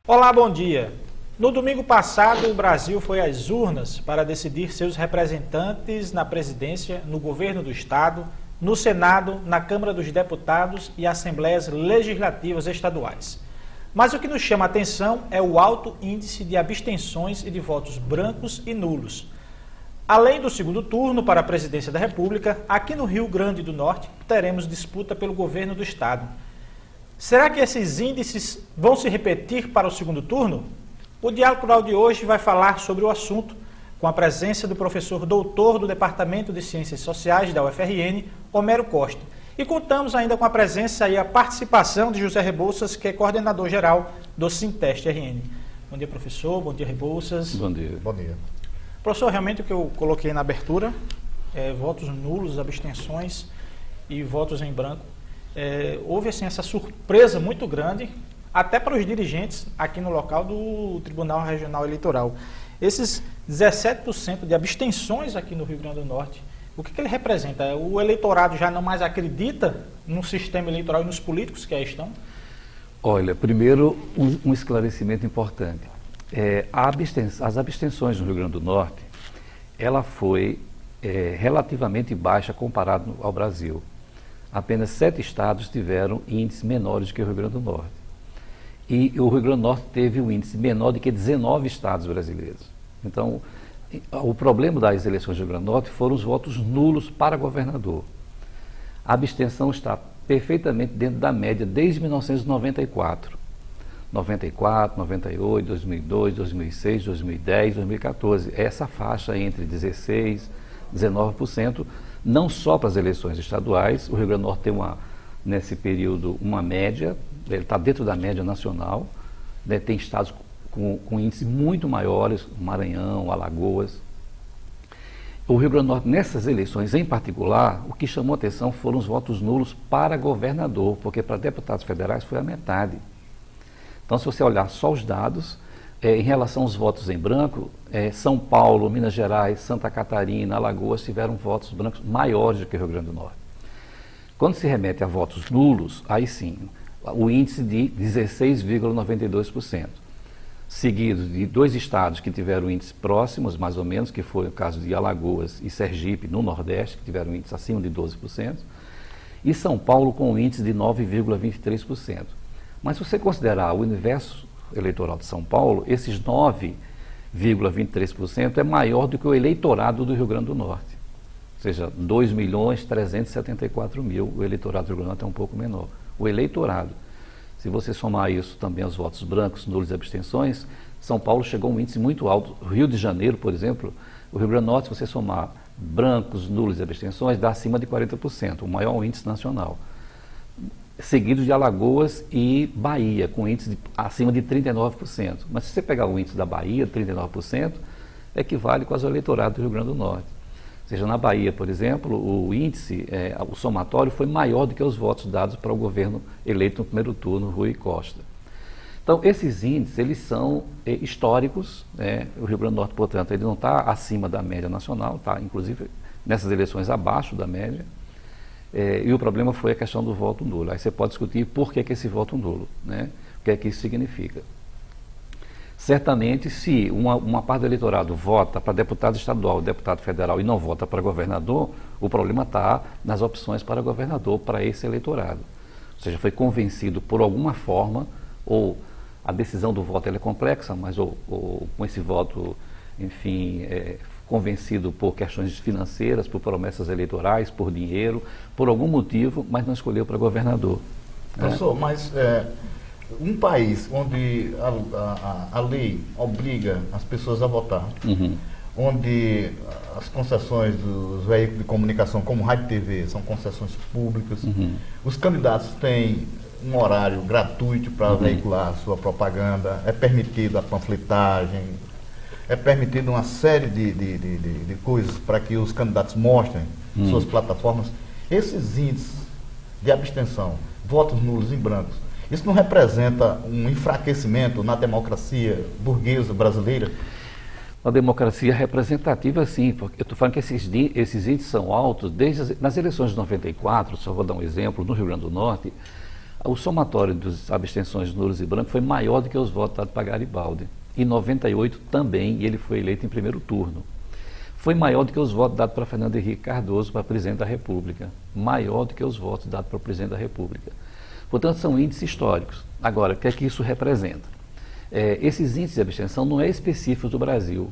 Olá, bom dia. No domingo passado, o Brasil foi às urnas para decidir seus representantes na presidência, no governo do Estado, no Senado, na Câmara dos Deputados e Assembleias Legislativas Estaduais. Mas o que nos chama a atenção é o alto índice de abstenções e de votos brancos e nulos. Além do segundo turno para a presidência da República, aqui no Rio Grande do Norte, teremos disputa pelo governo do Estado. Será que esses índices vão se repetir para o segundo turno? O Diálogo Rural de hoje vai falar sobre o assunto, com a presença do professor doutor do Departamento de Ciências Sociais da UFRN, Homero Costa. E contamos ainda com a presença e a participação de José Rebouças, que é coordenador-geral do Sinteste-RN. Bom dia, professor. Bom dia, Rebouças. Bom dia. Bom dia. Professor, realmente o que eu coloquei na abertura, votos nulos, abstenções e votos em branco. Houve assim, essa surpresa muito grande, até para os dirigentes aqui no local do Tribunal Regional Eleitoral. Esses 17% de abstenções aqui no Rio Grande do Norte, o que ele representa? O eleitorado já não mais acredita no sistema eleitoral e nos políticos que aí estão? Olha, primeiro um esclarecimento importante. As abstenções no Rio Grande do Norte, ela foi relativamente baixa comparado ao Brasil. Apenas 7 estados tiveram índices menores do que o Rio Grande do Norte. E o Rio Grande do Norte teve um índice menor do que 19 estados brasileiros. Então, o problema das eleições do Rio Grande do Norte foram os votos nulos para governador. A abstenção está perfeitamente dentro da média desde 1994. 94, 98, 2002, 2006, 2010, 2014. Essa faixa entre 16% e 19%. Não só para as eleições estaduais, o Rio Grande do Norte tem nesse período uma média, ele está dentro da média nacional, né, tem estados com índices muito maiores, Maranhão, Alagoas. O Rio Grande do Norte, nessas eleições em particular, o que chamou a atenção foram os votos nulos para governador, porque para deputados federais foi a metade. Então, se você olhar só os dados, em relação aos votos em branco, São Paulo, Minas Gerais, Santa Catarina, Alagoas tiveram votos brancos maiores do que o Rio Grande do Norte. Quando se remete a votos nulos, aí sim, o índice de 16,92%, seguido de 2 estados que tiveram índices próximos, mais ou menos, que foi o caso de Alagoas e Sergipe, no Nordeste, que tiveram índices acima de 12%, e São Paulo com um índice de 9,23%. Mas se você considerar o universo eleitoral de São Paulo, esses 9,23% é maior do que o eleitorado do Rio Grande do Norte. Ou seja, 2.374.000, o eleitorado do Rio Grande do Norte é um pouco menor. O eleitorado, se você somar isso também aos votos brancos, nulos e abstenções, São Paulo chegou a um índice muito alto. O Rio de Janeiro, por exemplo, o Rio Grande do Norte, se você somar brancos, nulos e abstenções, dá acima de 40%, o maior índice nacional. Seguido de Alagoas e Bahia, com índice acima de 39%. Mas se você pegar o índice da Bahia, 39%, equivale quase ao eleitorado do Rio Grande do Norte. Ou seja, na Bahia, por exemplo, o índice, o somatório foi maior do que os votos dados para o governo eleito no primeiro turno, Rui Costa. Então, esses índices, eles são históricos, o Rio Grande do Norte, portanto, ele não está acima da média nacional, está, inclusive, nessas eleições abaixo da média. E o problema foi a questão do voto nulo. Aí você pode discutir por que esse voto nulo, né? O que é que isso significa. Certamente, se uma parte do eleitorado vota para deputado estadual, deputado federal e não vota para governador, o problema está nas opções para governador para esse eleitorado. Ou seja, foi convencido por alguma forma, ou a decisão do voto ela é complexa, mas ou com esse voto, enfim, convencido por questões financeiras, por promessas eleitorais, por dinheiro, por algum motivo, mas não escolheu para governador. Professor, mas um país onde a lei obriga as pessoas a votar, onde as concessões dos veículos de comunicação, como rádio e TV, são concessões públicas, os candidatos têm um horário gratuito para veicular a sua propaganda, é permitida a panfletagem, é permitido uma série de coisas para que os candidatos mostrem suas plataformas. Esses índices de abstenção, votos nulos em brancos, isso não representa um enfraquecimento na democracia burguesa brasileira? Uma democracia representativa, sim, porque eu estou falando que esses índices são altos nas eleições de 94, só vou dar um exemplo, no Rio Grande do Norte, O somatório das abstenções nulos e brancos foi maior do que os votos dados para Garibaldi. Em 98 também, e ele foi eleito em primeiro turno. Foi maior do que os votos dados para Fernando Henrique Cardoso para presidente da República. Maior do que os votos dados para o presidente da República. Portanto, são índices históricos. Agora, o que é que isso representa? Esses índices de abstenção não é específico do Brasil.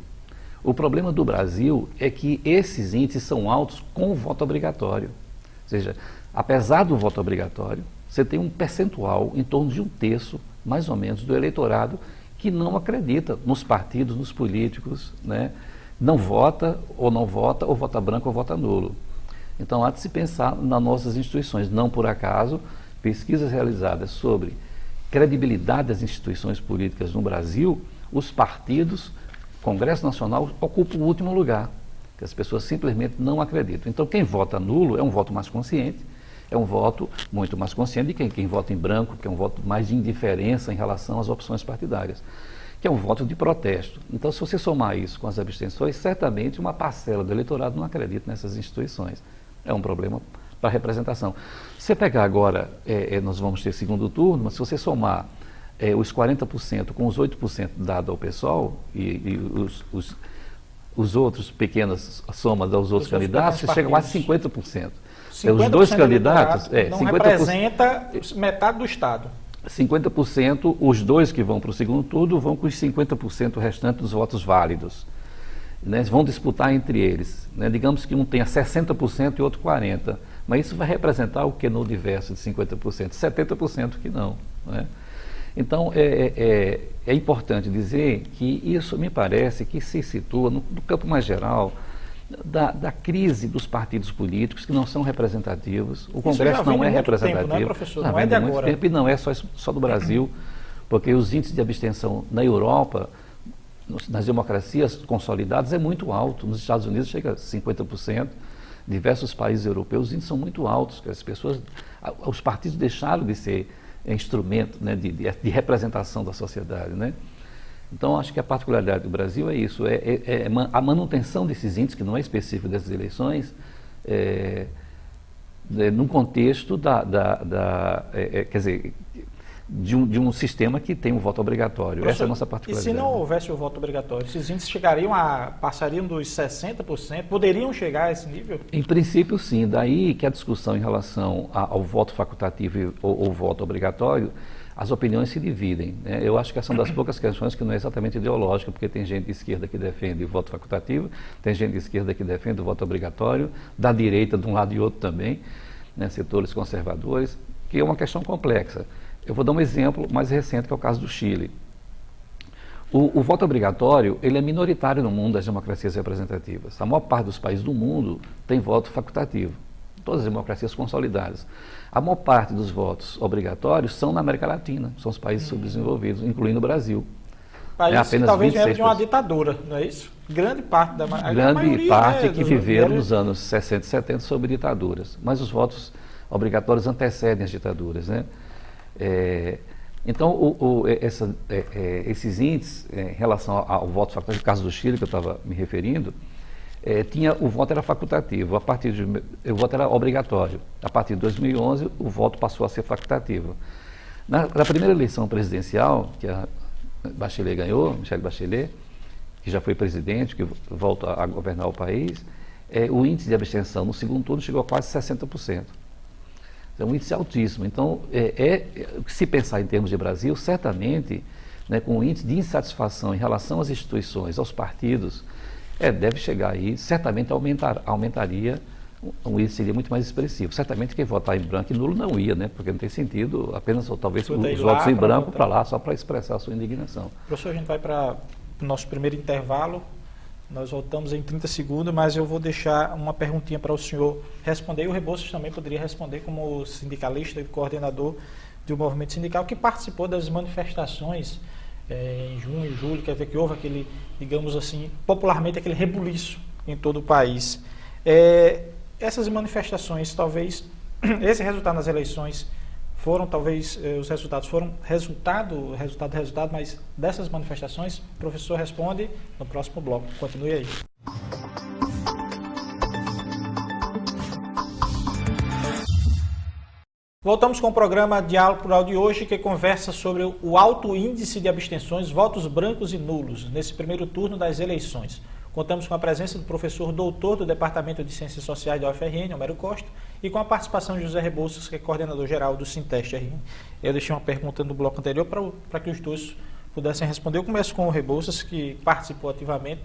O problema do Brasil é que esses índices são altos com o voto obrigatório. Ou seja, apesar do voto obrigatório, você tem um percentual em torno de 1/3, mais ou menos, do eleitorado que não acredita nos partidos, nos políticos, né? Não vota, ou vota branco ou vota nulo. Então, há de se pensar nas nossas instituições. Não por acaso, pesquisas realizadas sobre credibilidade das instituições políticas no Brasil, os partidos, Congresso Nacional, ocupam o último lugar, que as pessoas simplesmente não acreditam. Então, quem vota nulo é um voto mais consciente, é um voto muito mais consciente de quem vota em branco, que é um voto mais de indiferença em relação às opções partidárias, que é um voto de protesto. Então, se você somar isso com as abstenções, certamente uma parcela do eleitorado não acredita nessas instituições. É um problema para a representação. Se você pegar agora, nós vamos ter segundo turno, mas se você somar os 40% com os 8% dado ao PSOL e os outros pequenas somas dos outros candidatos, você chega a quase 50%. Os dois candidatos... não 50%, representa metade do Estado. 50%, os dois que vão para o segundo turno vão com os 50% restantes dos votos válidos. Né? Vão disputar entre eles. Né? Digamos que um tenha 60% e outro 40%. Mas isso vai representar o que no diverso de 50%? 70% que não. Né? Então, é importante dizer que isso me parece que se situa no campo mais geral da crise dos partidos políticos que não são representativos. O Congresso não é representativo. Tempo, né, professor? Não é de agora. Tempo, e não é só do Brasil, porque os índices de abstenção na Europa, nas democracias consolidadas, é muito alto. Nos Estados Unidos chega a 50%. Diversos países europeus, os índices são muito altos, que as pessoas, os partidos deixaram de ser instrumento, né, de representação da sociedade, né? Então, acho que a particularidade do Brasil é isso, a manutenção desses índices, que não é específico dessas eleições, num contexto quer dizer, de um sistema que tem um voto obrigatório. Essa é a nossa particularidade. E se não houvesse o voto obrigatório, esses índices passariam dos 60%? Poderiam chegar a esse nível? Em princípio, sim. Daí que a discussão em relação ao voto facultativo ou voto obrigatório, as opiniões se dividem. Né? Eu acho que essa é uma das poucas questões que não é exatamente ideológica, porque tem gente de esquerda que defende o voto facultativo, tem gente de esquerda que defende o voto obrigatório, da direita de um lado e outro também, né? Setores conservadores, que é uma questão complexa. Eu vou dar um exemplo mais recente, que é o caso do Chile. O voto obrigatório, ele é minoritário no mundo das democracias representativas. A maior parte dos países do mundo tem voto facultativo, todas as democracias consolidadas. A maior parte dos votos obrigatórios são na América Latina, são os países subdesenvolvidos, incluindo o Brasil. Países que talvez venham de uma ditadura, não é isso? Grande parte Grande parte que viveram nos anos 60 e 70 sob ditaduras. Mas os votos obrigatórios antecedem as ditaduras, né? Então, esses índices em relação ao voto facultativo, no caso do Chile, que eu estava me referindo, o voto era facultativo, o voto era obrigatório. A partir de 2011, o voto passou a ser facultativo. Na primeira eleição presidencial, que a Bachelet ganhou, Michelle Bachelet, que já foi presidente, que volta a governar o país, o índice de abstenção no segundo turno chegou a quase 60%. É um índice altíssimo. Então, se pensar em termos de Brasil, certamente, né, com o índice de insatisfação em relação às instituições, aos partidos, deve chegar aí, certamente aumentaria, o índice seria muito mais expressivo. Certamente quem votar em branco e nulo não ia, né, porque não tem sentido apenas, ou talvez, os votos em branco para lá, só para expressar a sua indignação. Professor, a gente vai para o nosso primeiro intervalo. Nós voltamos em 30 segundos, mas eu vou deixar uma perguntinha para o senhor responder. E o Rebouças também poderia responder como sindicalista e coordenador do movimento sindical que participou das manifestações em junho e julho, quer ver que houve aquele, digamos assim, popularmente aquele rebuliço em todo o país. Essas manifestações, talvez, esse resultado nas eleições foram, talvez, os resultados foram resultado, mas dessas manifestações, o professor responde no próximo bloco. Continue aí. Voltamos com o programa Diálogo Plural de hoje, que conversa sobre o alto índice de abstenções, votos brancos e nulos, nesse primeiro turno das eleições. Contamos com a presença do professor doutor do Departamento de Ciências Sociais da UFRN, Homero Costa, e com a participação de José Rebouças, que é coordenador geral do Sinteste-RN. Eu deixei uma pergunta no bloco anterior para que os dois pudessem responder. Eu começo com o Rebouças, que participou ativamente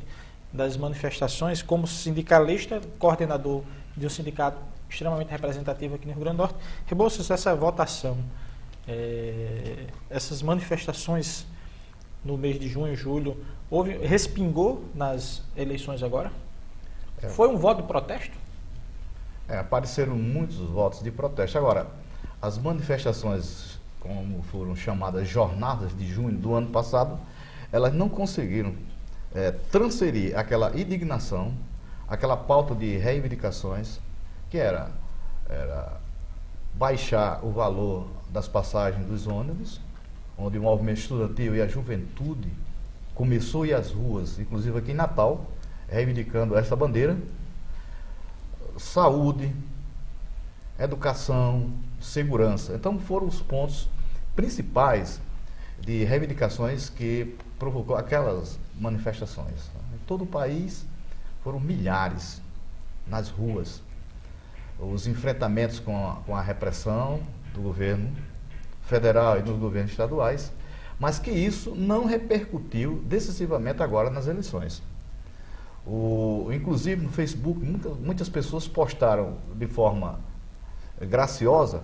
das manifestações como sindicalista, coordenador de um sindicato extremamente representativo aqui no Rio Grande do Norte. Rebouças, essa votação, essas manifestações no mês de junho e julho, respingou nas eleições agora? Foi um voto de protesto? Apareceram muitos votos de protesto. Agora, as manifestações, como foram chamadas jornadas de junho do ano passado, elas não conseguiram transferir aquela indignação, aquela pauta de reivindicações, que era baixar o valor das passagens dos ônibus, onde o movimento estudantil e a juventude começou a ir às ruas, inclusive aqui em Natal, reivindicando essa bandeira. Saúde, educação, segurança. Então foram os pontos principais de reivindicações que provocou aquelas manifestações. Em todo o país foram milhares nas ruas. Os enfrentamentos com a repressão do governo federal e dos governos estaduais, mas que isso não repercutiu decisivamente agora nas eleições. Inclusive no Facebook, muitas pessoas postaram de forma graciosa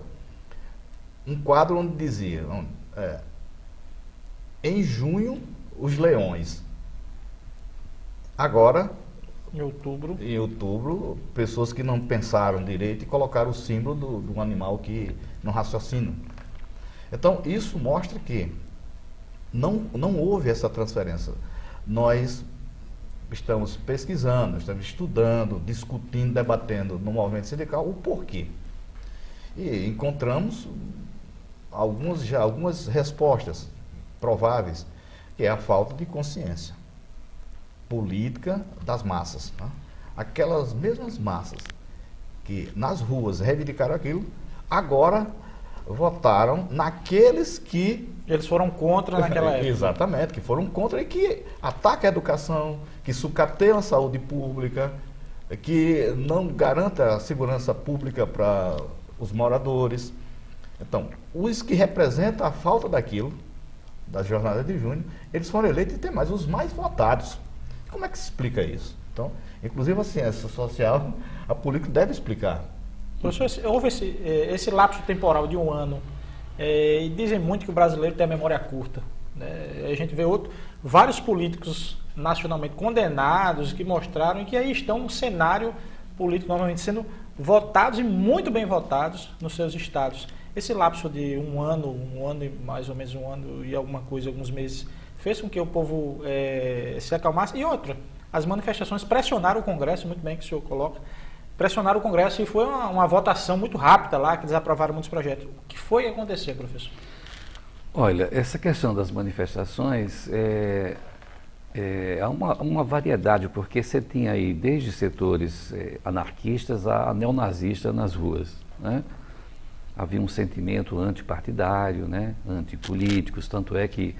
um quadro onde dizia em junho os leões. Agora, em outubro, pessoas que não pensaram direito e colocaram o símbolo de um animal que não raciocina. Então, isso mostra que não houve essa transferência. Nós estamos pesquisando, estamos estudando, discutindo, debatendo no movimento sindical o porquê. E encontramos algumas respostas prováveis, que é a falta de consciência política das massas. Né? Aquelas mesmas massas que nas ruas reivindicaram aquilo, agora votaram naqueles que... Eles foram contra naquela época. Exatamente, que foram contra e que atacam a educação, que sucateiam a saúde pública, que não garanta a segurança pública para os moradores. Então, os que representam a falta daquilo, da jornada de junho, eles foram eleitos e tem mais os mais votados. Como é que se explica isso? Então, inclusive a ciência social, a política deve explicar. Professor, houve esse lapso temporal de um ano, e dizem muito que o brasileiro tem a memória curta. Né? A gente vê vários políticos nacionalmente condenados que mostraram que aí estão um cenário político normalmente sendo votados e muito bem votados nos seus estados. Esse lapso de um ano e mais ou menos um ano e alguma coisa, alguns meses, fez com que o povo se acalmasse. E outra, as manifestações pressionaram o Congresso, muito bem que o senhor coloca, pressionaram o Congresso e foi uma votação muito rápida lá, que desaprovaram muitos projetos. O que foi acontecer, professor? Olha, essa questão das manifestações é uma variedade, porque você tinha aí desde setores anarquistas a neonazistas nas ruas, né? Havia um sentimento antipartidário, né? Antipolíticos, tanto é que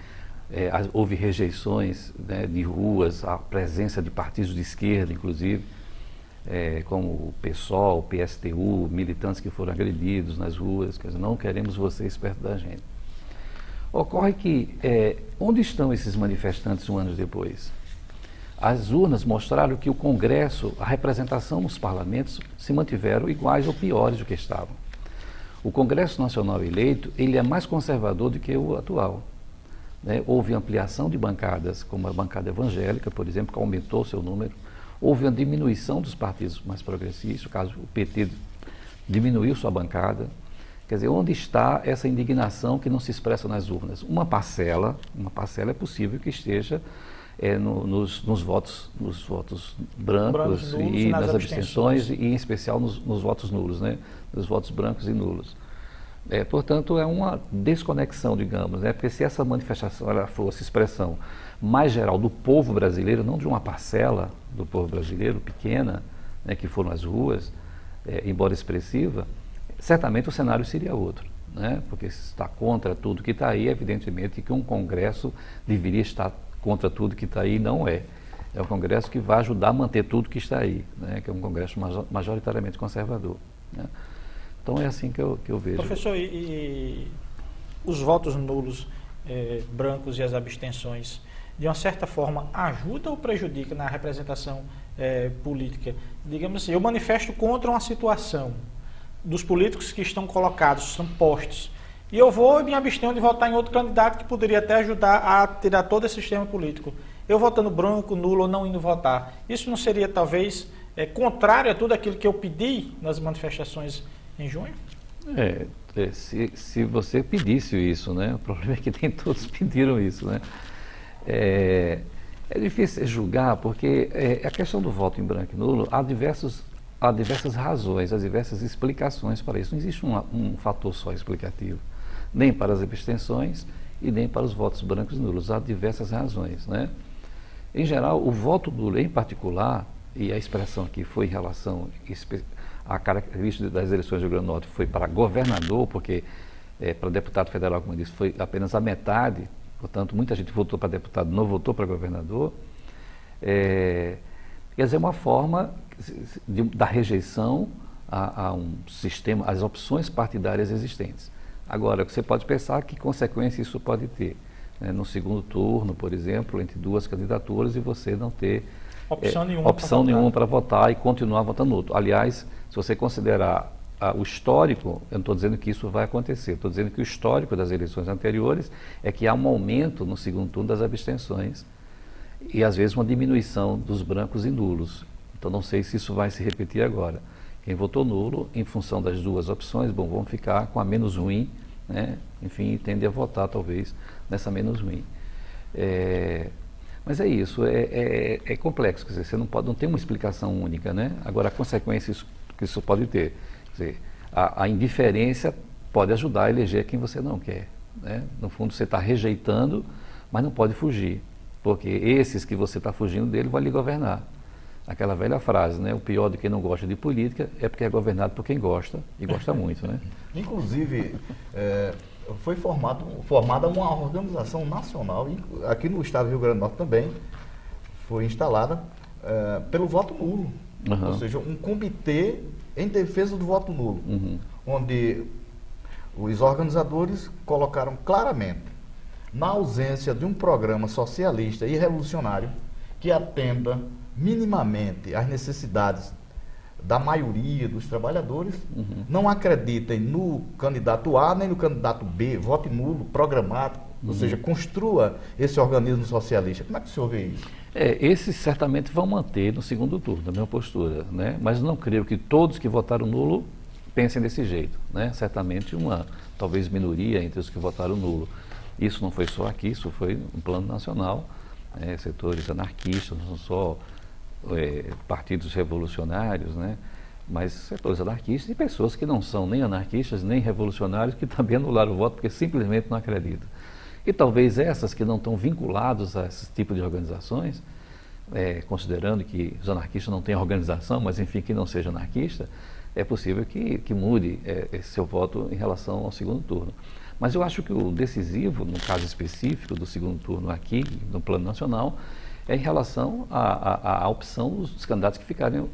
houve rejeições, né, de ruas, a presença de partidos de esquerda, inclusive, como o PSOL, o PSTU, militantes que foram agredidos nas ruas, quer dizer, não queremos vocês perto da gente. Ocorre que, onde estão esses manifestantes um ano depois? As urnas mostraram que o Congresso, a representação nos parlamentos, se mantiveram iguais ou piores do que estavam. O Congresso Nacional eleito, ele é mais conservador do que o atual. Né? Houve ampliação de bancadas, como a bancada evangélica, por exemplo, que aumentou seu número. Houve uma diminuição dos partidos mais progressistas, no caso o PT diminuiu sua bancada. Quer dizer, onde está essa indignação que não se expressa nas urnas? Uma parcela é possível que esteja nos votos brancos e nas abstenções, e em especial nos votos nulos, né? Nos votos brancos e nulos. Portanto, é uma desconexão, digamos, né? Porque se essa manifestação ela fosse expressão mais geral do povo brasileiro, não de uma parcela do povo brasileiro pequena, né, que foram às ruas, embora expressiva, certamente o cenário seria outro, né? Porque se está contra tudo que está aí, evidentemente que um Congresso deveria estar contra tudo que está aí, não é. É um Congresso que vai ajudar a manter tudo que está aí, né? Que é um Congresso majoritariamente conservador, né? Então é assim que eu vejo. Professor, e os votos nulos, brancos e as abstenções, de uma certa forma, ajuda ou prejudica na representação política? Digamos assim, eu manifesto contra uma situação dos políticos que estão colocados, são postos, e eu vou e me abstenho de votar em outro candidato que poderia até ajudar a tirar todo esse sistema político. Eu votando branco, nulo ou não indo votar, isso não seria talvez contrário a tudo aquilo que eu pedi nas manifestações em junho? Se você pedisse isso, né? O problema é que nem todos pediram isso, né? É difícil julgar, porque a questão do voto em branco e nulo, há diversas razões, há diversas explicações para isso. Não existe um fator só explicativo, nem para as abstenções e nem para os votos brancos e nulos. Há diversas razões, né? Em geral, o voto nulo em particular, e a expressão aqui foi em relação à característica das eleições do Rio Grande do Norte, foi para governador, porque para deputado federal, como eu disse, foi apenas a metade. Portanto, muita gente votou para deputado, não votou para governador. Quer dizer, uma forma da rejeição a um sistema, às opções partidárias existentes. Agora, você pode pensar que consequência isso pode ter, né? No segundo turno, por exemplo, entre duas candidaturas e você não ter opção nenhuma para votar e continuar votando no outro. Aliás, se você considerar o histórico, eu não estou dizendo que isso vai acontecer, estou dizendo que o histórico das eleições anteriores é que há um aumento no segundo turno das abstenções e às vezes uma diminuição dos brancos e nulos. Então não sei se isso vai se repetir agora. Quem votou nulo, em função das duas opções, vão ficar com a menos ruim, né? Enfim, tende a votar talvez nessa menos ruim. Mas é isso, é complexo, quer dizer, você não tem uma explicação única, né? Agora, a consequência que isso pode ter, quer dizer, a indiferença pode ajudar a eleger quem você não quer, né? No fundo, você está rejeitando, mas não pode fugir, porque esses que você está fugindo dele vão lhe governar. Aquela velha frase, né? O pior de quem não gosta de política é porque é governado por quem gosta, e gosta muito, né? Inclusive, foi formada uma organização nacional, aqui no estado do Rio Grande do Norte também, foi instalada pelo voto nulo. Uhum. Ou seja, um comitê em defesa do voto nulo, uhum. onde os organizadores colocaram claramente, na ausência de um programa socialista e revolucionário que atenda minimamente às necessidades da maioria dos trabalhadores, uhum. não acreditem no candidato A nem no candidato B, vote nulo, programático, ou seja, construa esse organismo socialista. Como é que o senhor vê isso? Esses certamente vão manter no segundo turno, a minha postura, né? Mas não creio que todos que votaram nulo pensem desse jeito, né? Certamente talvez minoria entre os que votaram nulo. Isso não foi só aqui, isso foi no plano nacional, setores anarquistas, não só partidos revolucionários, né? Mas setores anarquistas e pessoas que não são nem anarquistas nem revolucionários que também anularam o voto porque simplesmente não acreditam. E talvez essas que não estão vinculados a esse tipo de organizações, considerando que os anarquistas não têm organização, mas enfim, que não seja anarquista, é possível que mude esse seu voto em relação ao segundo turno. Mas eu acho que o decisivo, no caso específico do segundo turno aqui, no plano nacional, é em relação à opção dos candidatos que ficarem,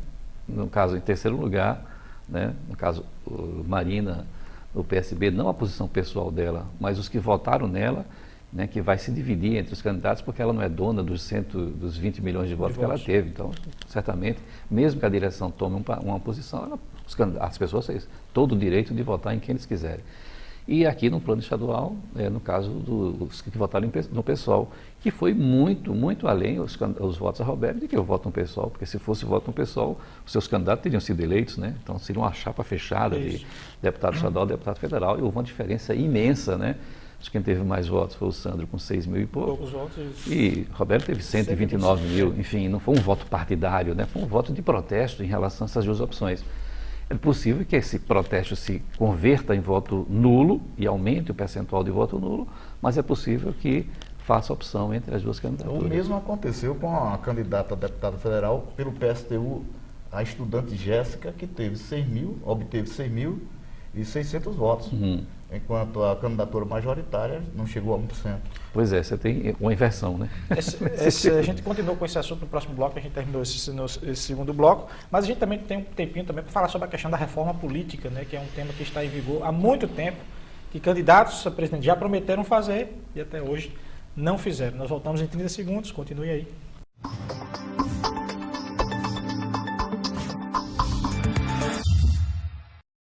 no caso, em terceiro lugar, né? No caso, Marina, o PSB, não a posição pessoal dela, mas os que votaram nela, né, que vai se dividir entre os candidatos, porque ela não é dona dos 20 milhões de votos que ela teve. Então, certamente, mesmo que a direção tome uma posição, as pessoas têm todo o direito de votar em quem eles quiserem. E aqui no plano estadual, no caso dos que votaram no PSOL, que foi muito, muito além os votos a Roberto de que eu voto no PSOL, porque se fosse voto no PSOL, os seus candidatos teriam sido eleitos, né? Então seria uma chapa fechada de deputado estadual e deputado federal, e houve uma diferença imensa, né? Acho que quem teve mais votos foi o Sandro, com 6 mil e poucos votos, e Roberto teve 129 mil, enfim, não foi um voto partidário, né? Foi um voto de protesto em relação a essas duas opções. É possível que esse protesto se converta em voto nulo e aumente o percentual de voto nulo, mas é possível que faça opção entre as duas candidaturas. O mesmo aconteceu com a candidata a deputada federal pelo PSTU, a estudante Jéssica, que obteve 100 mil, e 600 votos, enquanto a candidatura majoritária não chegou a 1%. Pois é, você tem uma inversão, né? A gente continuou com esse assunto no próximo bloco, a gente terminou esse segundo bloco, mas a gente também tem um tempinho também para falar sobre a questão da reforma política, né, que é um tema que está em vigor há muito tempo, que candidatos a presidente já prometeram fazer e até hoje não fizeram. Nós voltamos em 30 segundos, continue aí.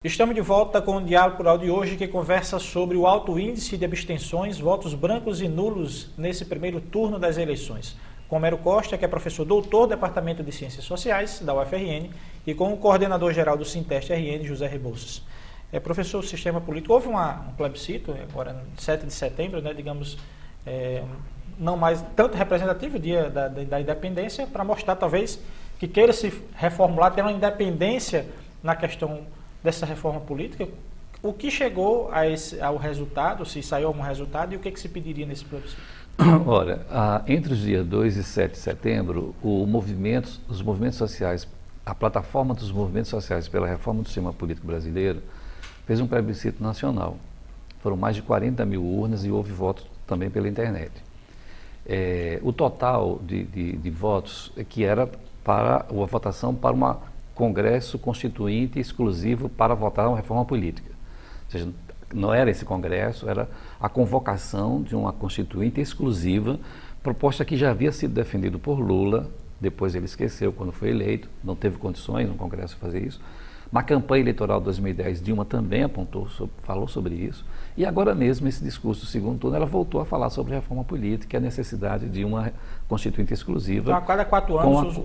Estamos de volta com o Diálogo Plural de hoje, que conversa sobre o alto índice de abstenções, votos brancos e nulos nesse primeiro turno das eleições. Com Homero Costa, que é professor doutor do Departamento de Ciências Sociais da UFRN, e com o coordenador-geral do Sinteste-RN, José Rebouças. Professor, o sistema político, houve um plebiscito, agora 7 de setembro, né, digamos, não mais tanto representativo, o dia da independência, para mostrar talvez que queira se reformular, ter uma independência na questão dessa reforma política. O que chegou ao resultado, se saiu algum resultado, e o que se pediria nesse plebiscito? Olha, entre os dias 2 e 7 de setembro, os movimentos sociais, a plataforma dos movimentos sociais pela reforma do sistema político brasileiro, fez um plebiscito nacional. Foram mais de 40 mil urnas e houve votos também pela internet. O total de votos que era para a votação para um Congresso Constituinte exclusivo para votar uma reforma política. Ou seja, não era esse Congresso, era a convocação de uma Constituinte exclusiva, proposta que já havia sido defendida por Lula, depois ele esqueceu quando foi eleito, não teve condições no Congresso de fazer isso. Na campanha eleitoral de 2010, Dilma também falou sobre isso, e agora mesmo, esse discurso do segundo turno, ela voltou a falar sobre reforma política e a necessidade de uma Constituinte exclusiva. Então, a cada 4 anos...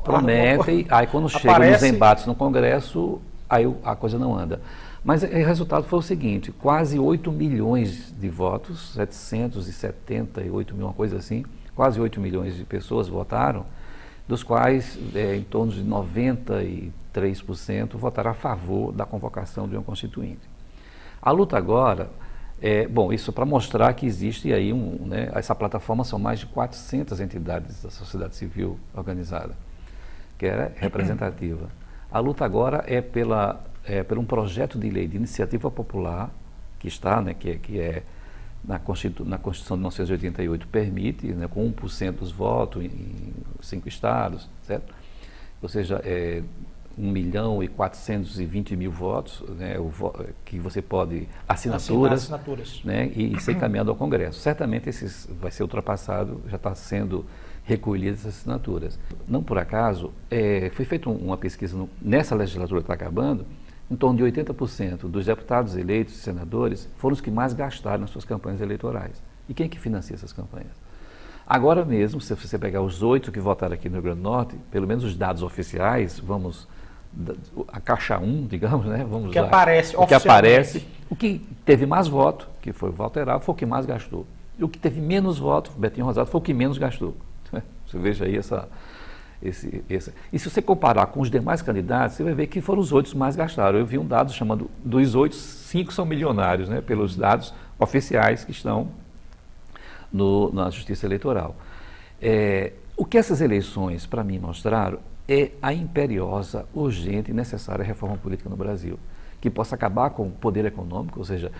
Prometem, aí quando chegam nos embates no Congresso, aí a coisa não anda. Mas o resultado foi o seguinte, quase 8 milhões de votos, 778 mil, uma coisa assim, quase 8 milhões de pessoas votaram, dos quais em torno de 93% votaram a favor da convocação de uma Constituinte. A luta agora, isso para mostrar que existe aí essa plataforma, são mais de 400 entidades da sociedade civil organizada, que é representativa. A luta agora é por um projeto de lei de iniciativa popular, que está, que é na Constituição de 1988, permite, com 1% dos votos em 5 estados, certo? Ou seja, 1.420.000 votos, que você pode, assinaturas. E ser encaminhado ao Congresso. Certamente vai ser ultrapassado, já está sendo recolhidas essas assinaturas. Não por acaso, foi feita uma pesquisa nessa legislatura que está acabando, em torno de 80% dos deputados eleitos e senadores foram os que mais gastaram nas suas campanhas eleitorais. E quem é que financia essas campanhas? Agora mesmo, se você pegar os 8 que votaram aqui no Rio Grande do Norte, pelo menos os dados oficiais, a caixa 1, digamos, vamos que lá, aparece o que aparece, o que teve mais voto, que foi o Walter Alves, foi o que mais gastou. E o que teve menos voto, Betinho Rosado, foi o que menos gastou. Você veja aí E se você comparar com os demais candidatos, você vai ver que foram os 8 que mais gastaram. Eu vi um dado chamando, dos 8, 5 são milionários, pelos dados oficiais que estão na Justiça Eleitoral. O que essas eleições, para mim, mostraram é a imperiosa, urgente e necessária reforma política no Brasil, que possa acabar com o poder econômico, ou seja,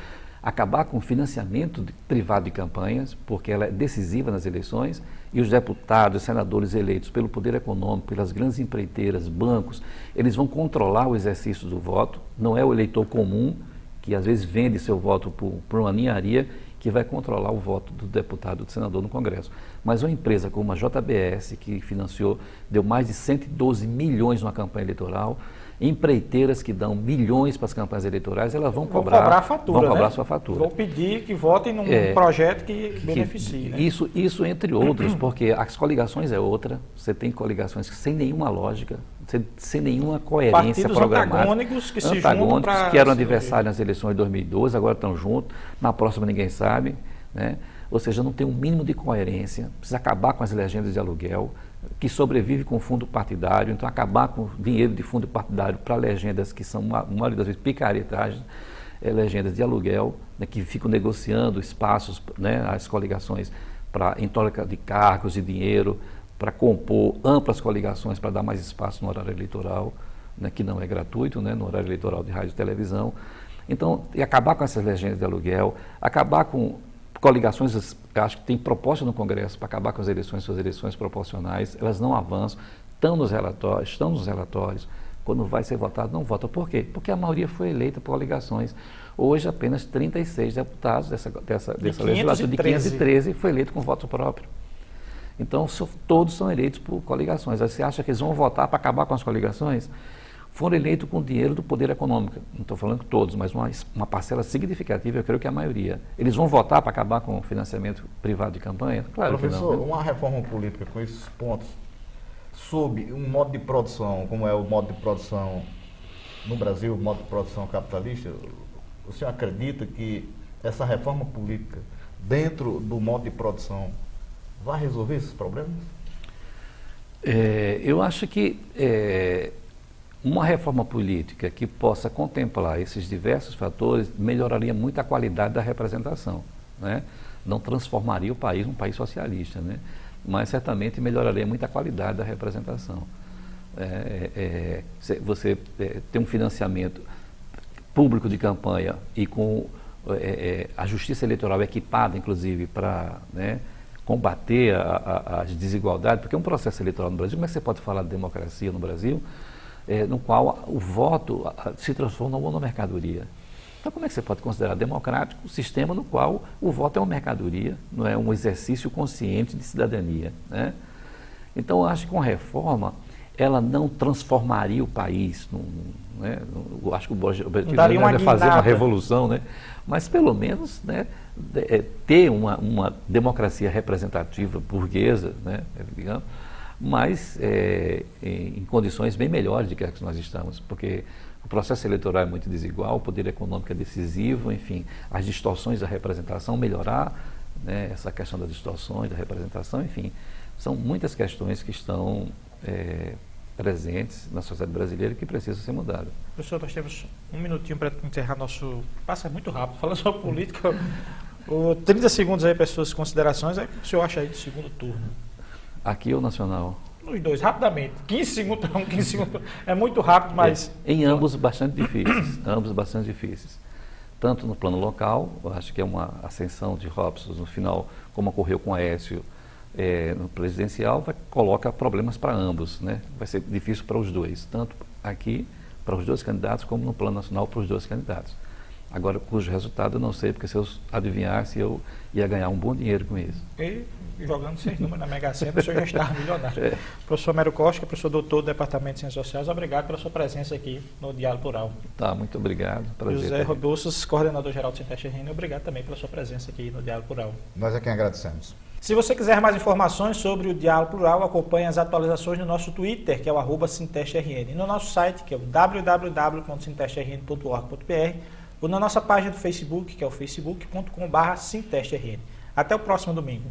acabar com o financiamento privado de campanhas, porque ela é decisiva nas eleições, e os deputados, senadores eleitos pelo poder econômico, pelas grandes empreiteiras, bancos, eles vão controlar o exercício do voto, não é o eleitor comum, que às vezes vende seu voto por uma ninharia, que vai controlar o voto do deputado, do senador no Congresso. Mas uma empresa como a JBS, que deu mais de 112 milhões numa campanha eleitoral, empreiteiras que dão milhões para as campanhas eleitorais, elas vão cobrar a fatura, vão cobrar sua fatura. Vão pedir que votem num projeto que beneficie. Isso entre outros, porque as coligações é outra, você tem coligações sem nenhuma lógica, sem nenhuma coerência partidos programática. Antagônicos que se juntam para... que eram adversários nas eleições de 2012, agora estão juntos, na próxima ninguém sabe, Ou seja, não tem um mínimo de coerência, precisa acabar com as legendas de aluguel, que sobrevive com fundo partidário, então acabar com dinheiro de fundo partidário para legendas que são, a maioria das vezes, picaretagens, legendas de aluguel, que ficam negociando espaços, as coligações em troca de cargos e dinheiro, para compor amplas coligações para dar mais espaço no horário eleitoral. né, que não é gratuito, né, no horário eleitoral de rádio e televisão. Então, e acabar com essas legendas de aluguel, acabar com coligações, acho que tem proposta no Congresso para acabar com as eleições proporcionais, elas não avançam, estão nos relatórios, quando vai ser votado, não vota. Por quê? Porque a maioria foi eleita por coligações. Hoje, apenas 36 deputados dessa legislatura de 513 foi eleito com voto próprio. Então, todos são eleitos por coligações. Aí você acha que eles vão votar para acabar com as coligações? Foram eleitos com dinheiro do poder econômico. Não estou falando que todos, mas uma parcela significativa, eu creio que é a maioria. Eles vão votar para acabar com o financiamento privado de campanha? Claro. Professor, que não, né? Uma reforma política com esses pontos, sob um modo de produção, como é o modo de produção no Brasil, o modo de produção capitalista, o senhor acredita que essa reforma política, dentro do modo de produção, vai resolver esses problemas? Eu acho que uma reforma política que possa contemplar esses diversos fatores melhoraria muito a qualidade da representação, né? Não transformaria o país num país socialista, né? Mas certamente melhoraria muito a qualidade da representação. Você tem um financiamento público de campanha e com a justiça eleitoral equipada, inclusive, para, né, combater as desigualdades, porque é um processo eleitoral no Brasil. Como é que você pode falar de democracia no Brasil, no qual o voto se transforma numa mercadoria? Então, como é que você pode considerar democrático um sistema no qual o voto é uma mercadoria, não é um exercício consciente de cidadania, né? Então, eu acho que uma reforma, ela não transformaria o país, né? Eu acho que o objetivo não é fazer uma revolução, né? Mas pelo menos, né, ter uma democracia representativa burguesa, né, digamos, mas em condições bem melhores do que as que nós estamos, porque o processo eleitoral é muito desigual, o poder econômico é decisivo, enfim, as distorções da representação, melhorar, né, essa questão das distorções da representação, enfim, são muitas questões que estão presentes na sociedade brasileira que precisam ser mudadas. Professor, nós temos um minutinho para encerrar nosso... Passa muito rápido, falando sobre política. 30 segundos aí para as suas considerações, aí o que o senhor acha aí do segundo turno? Aqui ou nacional? Nos dois, rapidamente. 15 segundos, 15 segundos. É muito rápido, mas... Em ambos bastante difíceis, ambos bastante difíceis. Tanto no plano local, eu acho que é uma ascensão de Robson no final, como ocorreu com Aécio no presidencial, coloca problemas para ambos, né? Vai ser difícil para os dois, tanto aqui para os dois candidatos, como no plano nacional para os dois candidatos. Agora, cujo resultado eu não sei, porque se eu adivinhasse, eu ia ganhar um bom dinheiro com isso. E jogando 6 números na Mega Sena, o senhor já estava milionário. Professor Homero Costa, professor doutor do Departamento de Ciências Sociais, obrigado pela sua presença aqui no Diálogo Plural. Tá, muito obrigado. Prazer. José Rebouças, coordenador-geral do Sinteste RN, obrigado também pela sua presença aqui no Diálogo Plural. Nós é quem agradecemos. Se você quiser mais informações sobre o Diálogo Plural, acompanhe as atualizações no nosso Twitter, que é o @SintesteRN, e no nosso site, que é o www.sintesterrn.org.br, ou na nossa página do Facebook, que é o facebook.com/SintesteRN. Até o próximo domingo.